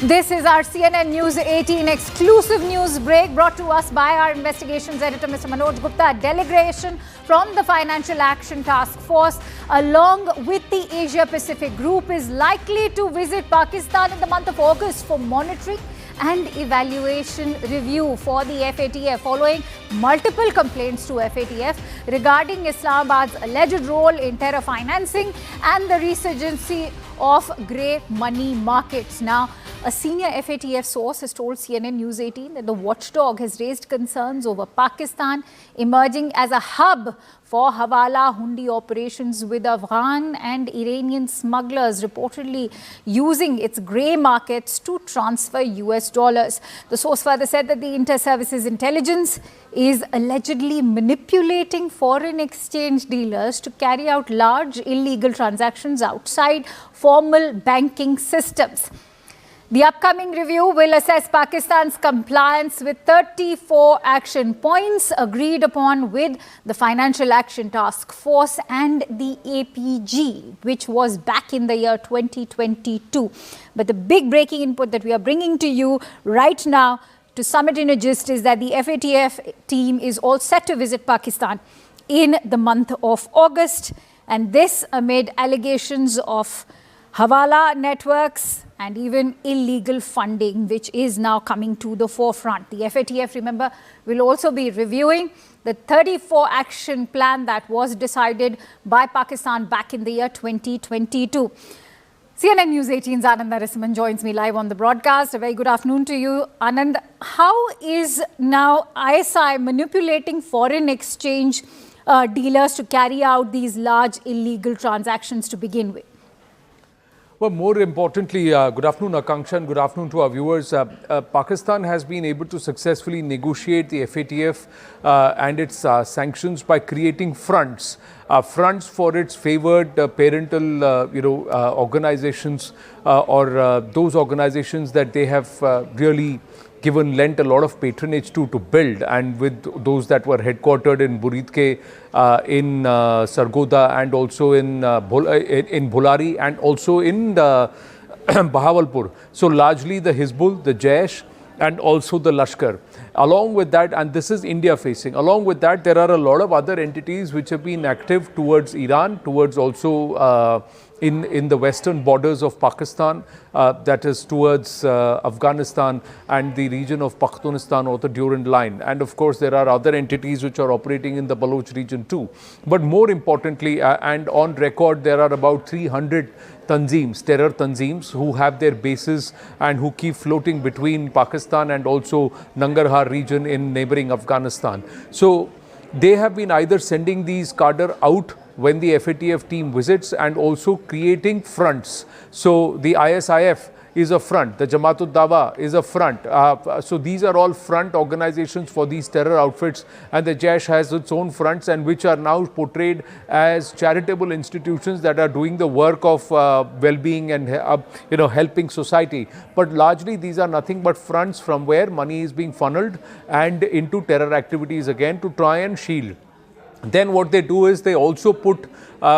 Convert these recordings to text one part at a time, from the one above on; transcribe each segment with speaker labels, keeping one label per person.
Speaker 1: This is our CNN News 18 exclusive news break brought to us by our investigations editor, Mr. Manoj Gupta. A delegation from the Financial Action Task Force, along with the Asia Pacific Group, is likely to visit Pakistan in the month of August for monitoring and evaluation review for the FATF, following multiple complaints to FATF regarding Islamabad's alleged role in terror financing and the resurgence of grey money markets. Now, a senior FATF source has told CNN News 18 that the watchdog has raised concerns over Pakistan emerging as a hub for Hawala Hundi operations, with Afghan and Iranian smugglers reportedly using its grey markets to transfer US dollars. The source further said that the inter-services intelligence is allegedly manipulating foreign exchange dealers to carry out large illegal transactions outside formal banking systems. The upcoming review will assess Pakistan's compliance with 34 action points agreed upon with the Financial Action Task Force and the APG, which was back in the year 2022. But the big breaking input that we are bringing to you right now to sum it in a gist is that the FATF team is all set to visit Pakistan in the month of August, and this amid allegations of Hawala networks and even illegal funding, which is now coming to the forefront. The FATF, remember, will also be reviewing the 34 action plan that was decided by Pakistan back in the year 2022. CNN News 18's Anand Narasimhan joins me live on the broadcast. A very good afternoon to you, Anand. How is now ISI manipulating foreign exchange dealers to carry out these large illegal transactions to begin with?
Speaker 2: Well, more importantly, good afternoon, Akanksha, and good afternoon to our viewers. Pakistan has been able to successfully negotiate the FATF and its sanctions by creating fronts for its favoured parental, organizations or those organizations that they have really lent a lot of patronage to build, and with those that were headquartered in Buridke, in Sargodha, and also in Bholari, and also in Bahawalpur. So largely the Hizbul, the Jaish, and also the Lashkar. Along with that, and this is India facing, along with that there are a lot of other entities which have been active towards Iran, towards also in the western borders of Pakistan, that is towards Afghanistan and the region of Pakhtunistan or the Durand Line. And of course there are other entities which are operating in the Baloch region too. But more importantly, and on record, there are about 300 tanzeems, terror tanzeems, who have their bases and who keep floating between Pakistan and also Nangarhar region in neighboring Afghanistan. So they have been either sending these cadre out when the FATF team visits and also creating fronts. So the ISIF is a front, the Jamaat Dawa is a front. So these are all front organizations for these terror outfits, and the Jaish has its own fronts, and which are now portrayed as charitable institutions that are doing the work of well-being and helping society. But largely these are nothing but fronts from where money is being funneled and into terror activities again to try and shield. Then what they do is they also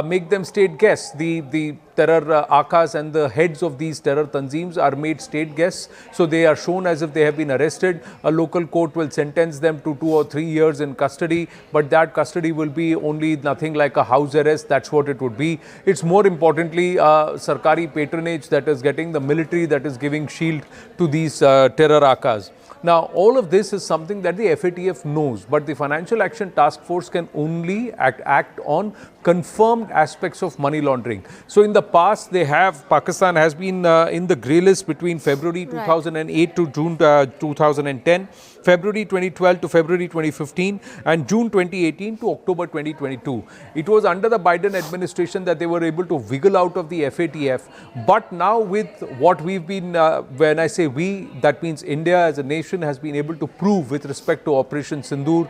Speaker 2: make them state guests. The terror akas and the heads of these terror tanzeems are made state guests. So they are shown as if they have been arrested. A local court will sentence them to 2 or 3 years in custody. But that custody will be only nothing like a house arrest. That's what it would be. It's more importantly sarkari patronage that is getting, the military that is giving shield to these terror akas. Now, all of this is something that the FATF knows, but the Financial Action Task Force can only act on confirmed aspects of money laundering. So in the past, Pakistan has been in the grey list between February 2008 to June 2010, February 2012 to February 2015, and June 2018 to October 2022. It was under the Biden administration that they were able to wiggle out of the FATF. But now with what we've been, when I say we, that means India as a nation has been able to prove with respect to Operation Sindoor,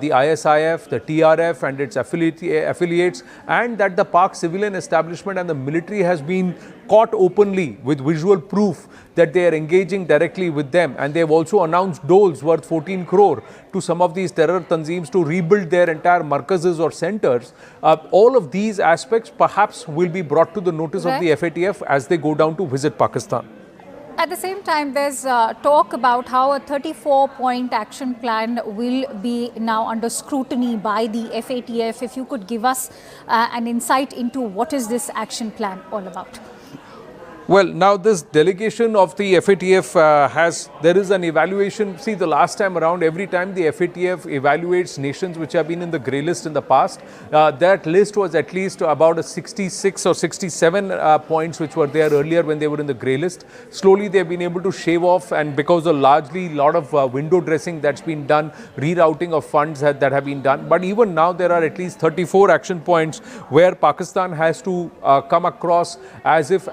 Speaker 2: the ISIF, the TRF and its affiliates, and that the Pak civilian establishment and the military has been caught openly with visual proof that they are engaging directly with them. And they have also announced doles worth 14 crore to some of these terror tanzeems to rebuild their entire markazes or centers. All of these aspects perhaps will be brought to the notice of the FATF as they go down to visit Pakistan.
Speaker 1: at the same time, there's talk about how a 34-point action plan will be now under scrutiny by the FATF. If you could give us an insight into what is this action plan all about?
Speaker 2: Well, now this delegation of the FATF there is an evaluation. See, the last time around, every time the FATF evaluates nations which have been in the grey list in the past, that list was at least about a 66 or 67 points which were there earlier when they were in the grey list. Slowly they've been able to shave off, and because of largely lot of window dressing that's been done, rerouting of funds that have been done. But even now there are at least 34 action points where Pakistan has to come across as if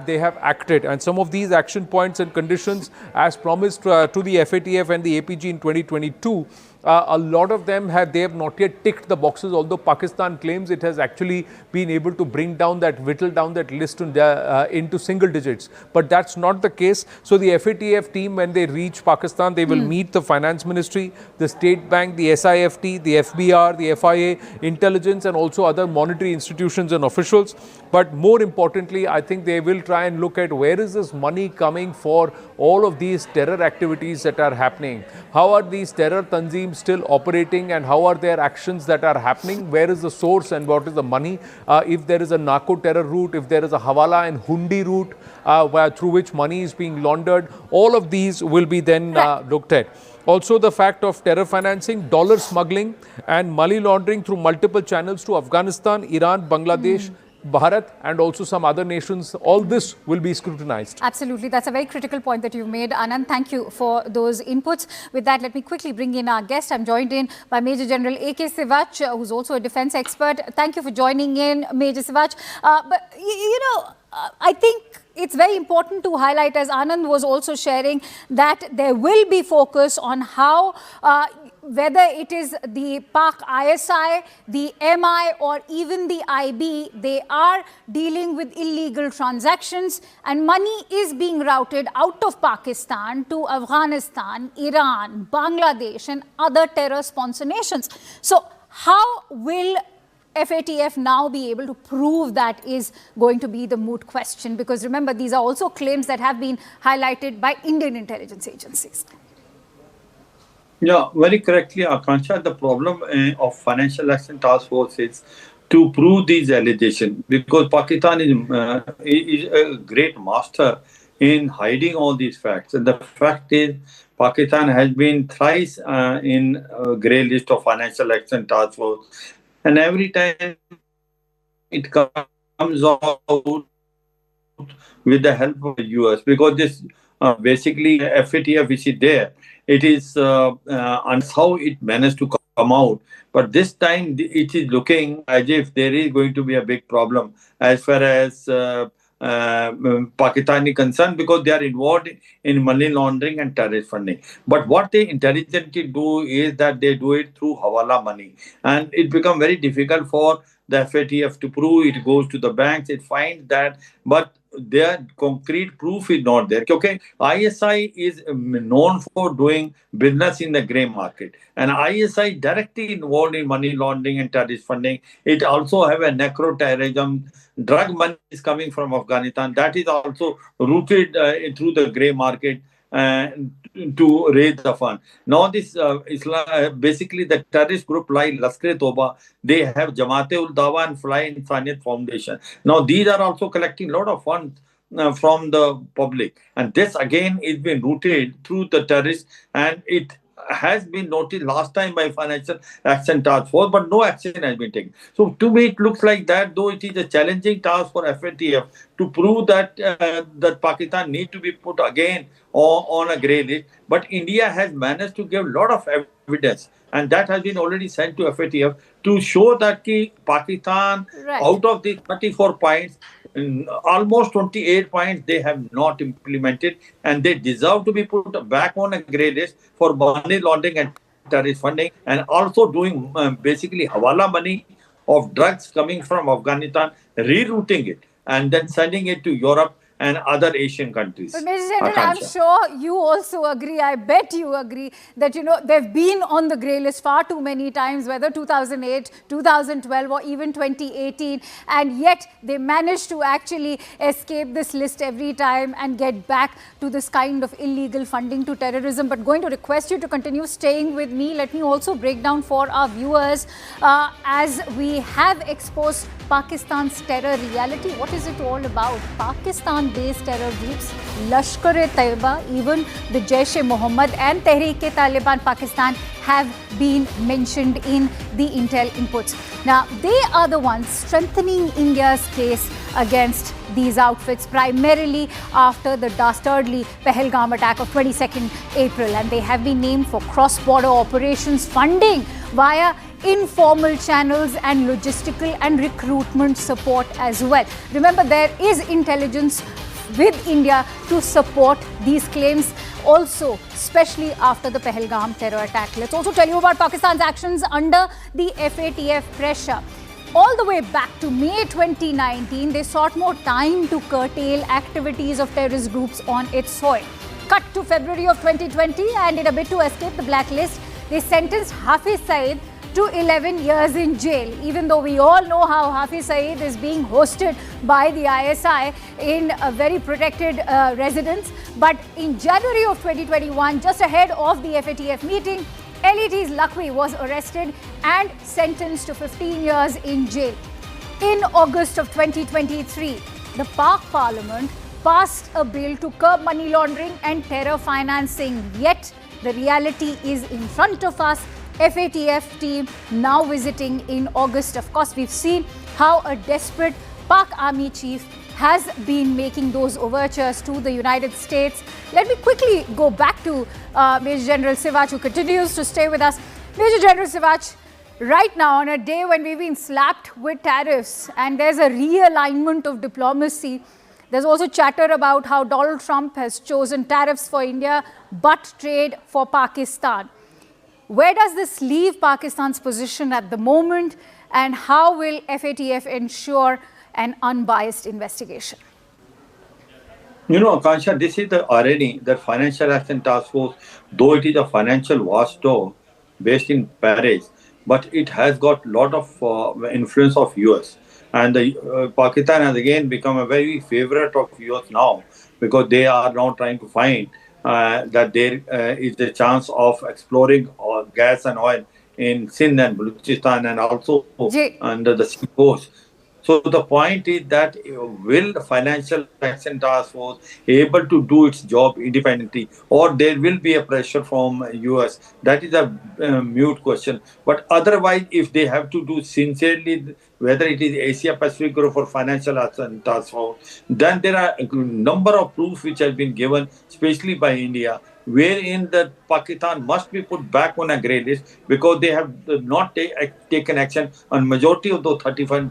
Speaker 2: they have acted, and some of these action points and conditions as promised to the FATF and the APG in 2022, a lot of them have not yet ticked the boxes, although Pakistan claims it has actually been able to whittle down that list into single digits. But that's not the case. So the FATF team, when they reach Pakistan, they will meet the Finance Ministry, the State Bank, the SIFT, the FBR, the FIA, intelligence, and also other monetary institutions and officials. But more importantly, I think they will try and look at where is this money coming for all of these terror activities that are happening. How are these terror tanzeems still operating, and how are their actions that are happening? Where is the source and what is the money? If there is a narco terror route, if there is a hawala and hundi route through which money is being laundered, all of these will be then looked at. Also, the fact of terror financing, dollar smuggling and money laundering through multiple channels to Afghanistan, Iran, Bangladesh, Bharat, and also some other nations, all this will be scrutinized.
Speaker 1: Absolutely. That's a very critical point that you've made, Anand. Thank you for those inputs. With that, let me quickly bring in our guest. I'm joined in by Major General A.K. Sivach, who's also a defense expert. Thank you for joining in, Major Sivach. I think it's very important to highlight, as Anand was also sharing, that there will be focus on how whether it is the Pak ISI, the MI, or even the IB, they are dealing with illegal transactions, and money is being routed out of Pakistan to Afghanistan, Iran, Bangladesh, and other terror sponsor nations. So how will FATF now be able to prove that is going to be the moot question? Because remember, these are also claims that have been highlighted by Indian intelligence agencies.
Speaker 3: Yeah, very correctly, Akansha. The problem of Financial Action Task Force is to prove these allegations, because Pakistan is a great master in hiding all these facts. And the fact is, Pakistan has been thrice in a grey list of Financial Action Task Force. And every time it comes out with the help of the US, because this basically FATF, which is there, it is and how it managed to come out. But this time it is looking as if there is going to be a big problem as far as Pakistan is concerned, because they are involved in money laundering and terrorist funding. But what they intelligently do is that they do it through hawala money, and it becomes very difficult for the FATF to prove. It goes to the banks, it finds that, but their concrete proof is not there. Okay, ISI is known for doing business in the grey market, and ISI directly involved in money laundering and terrorist funding. It also have a necro-terrorism. Drug money is coming from Afghanistan. That is also routed through the grey market to raise the fund. Now this basically the terrorist group like Lashkar-e-Toba, they have Jamaat-ul-Dawa and Fly Insaniyat Foundation. Now these are also collecting a lot of funds from the public, and this again is being routed through the terrorists, and it has been noticed last time by Financial Action Task Force, but no action has been taken. So to me, it looks like that, though it is a challenging task for FATF to prove that that Pakistan needs to be put again on a grey list, but India has managed to give a lot of evidence, and that has been already sent to FATF to show that Pakistan, out of the 34 points, almost 28 points they have not implemented, and they deserve to be put back on a grey list for money laundering and terrorist funding, and also doing basically hawala money of drugs coming from Afghanistan, rerouting it and then sending it to Europe and other Asian countries.
Speaker 1: But Mr. General, I'm
Speaker 3: Akansha.
Speaker 1: sure you also agree, I bet you agree, that they've been on the grey list far too many times, whether 2008, 2012 or even 2018, and yet they managed to actually escape this list every time and get back to this kind of illegal funding to terrorism. But going to request you to continue staying with me. Let me also break down for our viewers as we have exposed Pakistan's terror reality. What is it all about? Pakistan-based terror groups, Lashkar-e-Taiba, even the Jaish-e-Mohammed and Tehreek-e-Taliban Pakistan have been mentioned in the intel inputs. Now, they are the ones strengthening India's case against these outfits, primarily after the dastardly Pahalgam attack of 22nd April. And they have been named for cross-border operations funding via informal channels and logistical and recruitment support as well. Remember, there is intelligence with India to support these claims also, especially after the Pahalgam terror attack. Let's also tell you about Pakistan's actions under the FATF pressure. All the way back to May 2019, they sought more time to curtail activities of terrorist groups on its soil. Cut to February of 2020, and in a bid to escape the blacklist, they sentenced Hafiz Saeed to 11 years in jail, even though we all know how Hafiz Saeed is being hosted by the ISI in a very protected residence. But in January of 2021, just ahead of the FATF meeting, LET's Lakwi was arrested and sentenced to 15 years in jail. In August of 2023, the Pak Parliament passed a bill to curb money laundering and terror financing. Yet, the reality is in front of us. FATF team now visiting in August. Of course, we've seen how a desperate Pak Army chief has been making those overtures to the United States. Let me quickly go back to Major General Sivach, who continues to stay with us. Major General Sivach, right now, on a day when we've been slapped with tariffs and there's a realignment of diplomacy, there's also chatter about how Donald Trump has chosen tariffs for India but trade for Pakistan. Where does this leave Pakistan's position at the moment, and how will FATF ensure an unbiased investigation?
Speaker 3: Akansha, this is the irony that Financial Action Task Force, though it is a financial watchdog based in Paris, but it has got a lot of influence of US. And Pakistan has again become a very favorite of US now, because they are now trying to find that there is a chance of exploring gas and oil in Sindh and Balochistan and also under the sea coast. So the point is that will the Financial Action Task Force able to do its job independently, or there will be a pressure from US? That is a mute question. But otherwise, if they have to do sincerely, whether it is Asia Pacific Group or Financial Action Task Force, then there are a number of proofs which have been given, especially by India, wherein the Pakistan must be put back on a grey list because they have not taken action on majority of those 35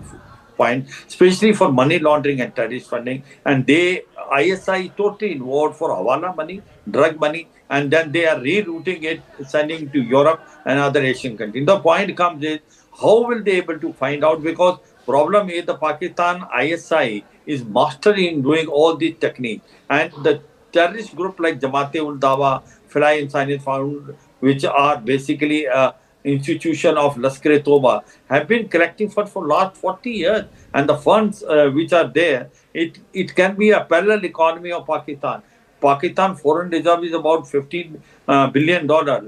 Speaker 3: points, especially for money laundering and terrorist funding. And ISI is totally involved for hawala money, drug money, and then they are rerouting it, sending to Europe and other Asian countries. The point comes is, how will they able to find out? Because problem is the Pakistan ISI is master in doing all these techniques, and the terrorist group like Jamaat-e-ul-Dawa, Fly Insani Fund, which are basically institution of Lashkar-e-Toba, have been collecting funds for last 40 years, and the funds which are there, it can be a parallel economy of Pakistan. Pakistan foreign reserve is about $15 billion.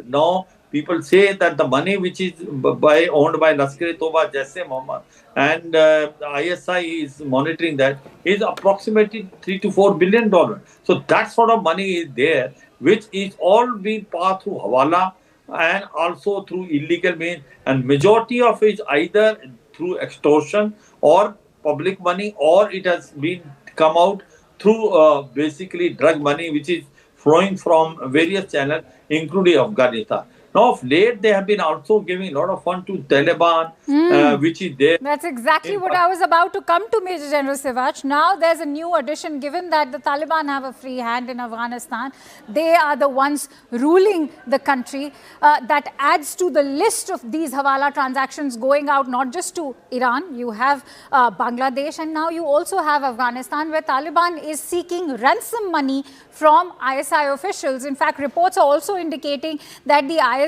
Speaker 3: Now, people say that the money which is owned by Lashkar-e-Toba, Jaish-e-Mohammed, and ISI is monitoring that, is approximately $3 to $4 billion. So that sort of money is there, which is all being passed through hawala and also through illegal means, and majority of it is either through extortion or public money, or it has been come out through basically drug money, which is flowing from various channels, including Afghanistan. Now, of late, they have been also giving a lot of fund to Taliban, which is there.
Speaker 1: That's exactly what I was about to come to, Major General Sivach. Now there's a new addition, given that the Taliban have a free hand in Afghanistan. They are the ones ruling the country. That adds to the list of these Hawala transactions going out, not just to Iran. You have Bangladesh, and now you also have Afghanistan, where Taliban is seeking ransom money from ISI officials. In fact, reports are also indicating that the ISI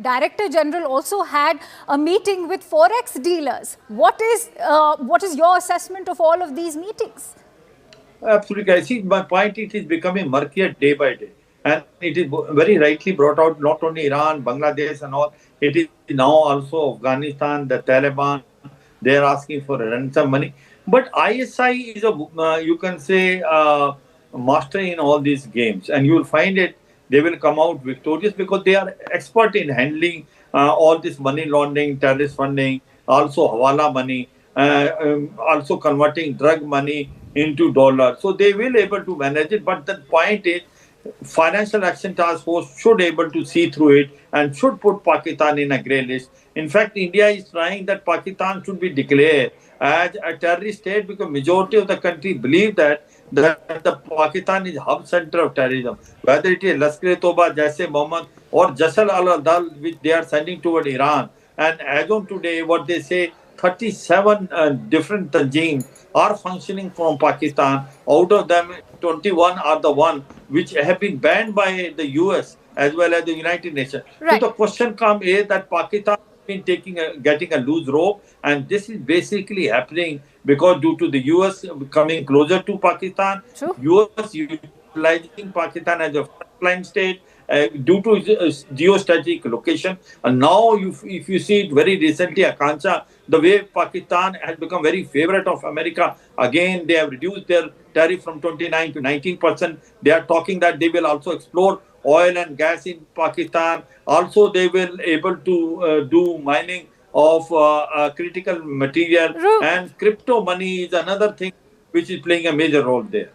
Speaker 1: Director General also had a meeting with forex dealers. What is your assessment of all of these meetings?
Speaker 3: Absolutely. I see my point. It is becoming murkier day by day. And it is very rightly brought out, not only Iran, Bangladesh and all. It is now also Afghanistan, the Taliban. They are asking for ransom money. But ISI is you can say, master in all these games. And you will find it, they will come out victorious because they are expert in handling all this money laundering, terrorist funding, also Hawala money, also converting drug money into dollars. So they will able to manage it. But the point is, Financial Action Task Force should able to see through it and should put Pakistan in a grey list. In fact, India is trying that Pakistan should be declared as a terrorist state because majority of the country believe that the Pakistan is hub center of terrorism. Whether it is Lashkar-e-Toba, Jaish-e-Mohammed or Jasal al-Adal, which they are sending toward Iran. And as of today, what they say, 37 different Tanjeems are functioning from Pakistan. Out of them, 21 are the one which have been banned by the US as well as the United Nations.
Speaker 1: Right.
Speaker 3: So the question comes is that Pakistan has been getting a loose rope, and this is basically happening because due to the US coming closer to Pakistan,
Speaker 1: True.
Speaker 3: US utilizing Pakistan as a frontline state, due to geostrategic location. And now, if you see it very recently, Akanksha, the way Pakistan has become very favorite of America, again, they have reduced their tariff from 29 to 19%. They are talking that they will also explore oil and gas in Pakistan. Also, they will able to do mining of critical material.
Speaker 1: True.
Speaker 3: And crypto money is another thing which is playing a major role there.